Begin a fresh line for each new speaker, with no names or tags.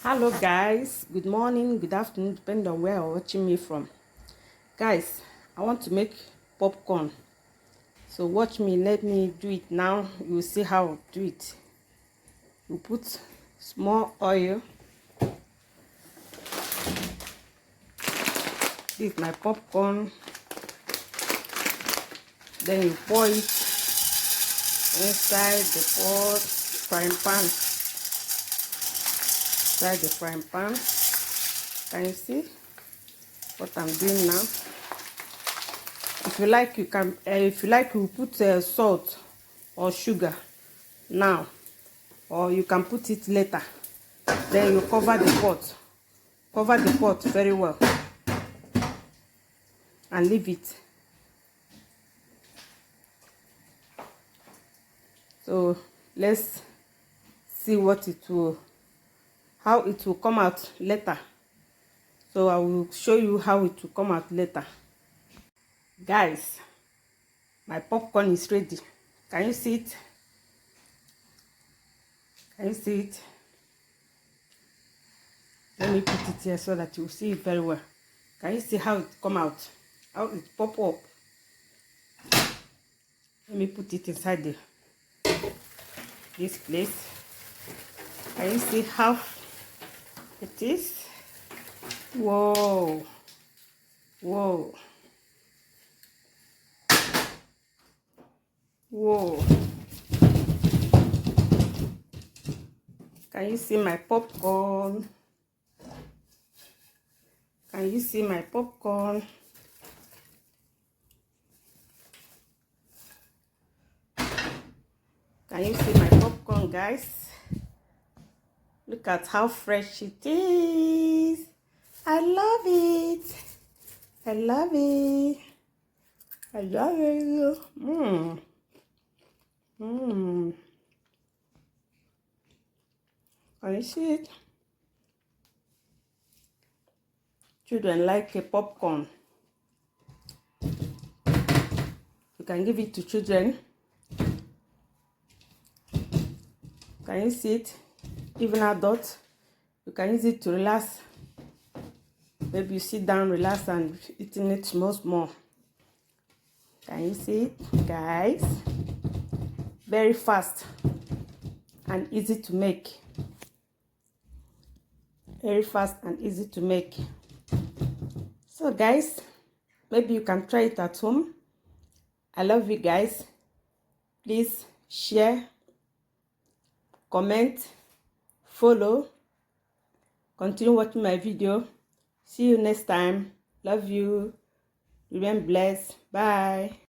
Hello guys, good morning, good afternoon, depending on where you're watching me from. Guys, I want to make popcorn, so watch me. Let me do it now. You will see how I do it. You put small oil. This is my popcorn. Then you pour it inside the frying pan. Inside the frying pan. Can you see what I'm doing now? If you like, you can. If you like, you put salt or sugar now, or you can put it later. Then you cover the pot. Cover the pot very well and leave it. So let's see how it will come out later. So I will show you how it will come out later. Guys, my popcorn is ready. Can you see it? Can you see it? Let me put it here so that you see it very well. Can you see how it come out? How it pop up? Let me put it inside this place. Can you see how it is? Whoa. Whoa. Whoa. Can you see my popcorn? Can you see my popcorn? Can you see my popcorn, guys? Look at how fresh it is. I love it. I love it. I love it. Can you see it? Children like a popcorn. You can give it to children. Can you see it? Even adults, you can use it to relax. Maybe you sit down, relax, and eating it small. Can you see it, guys? Very fast and easy to make. Very fast and easy to make. So guys, maybe you can try it at home. I love you guys. Please share, comment, follow, continue watching my video. See you next time. Love you. Remain blessed. Bye.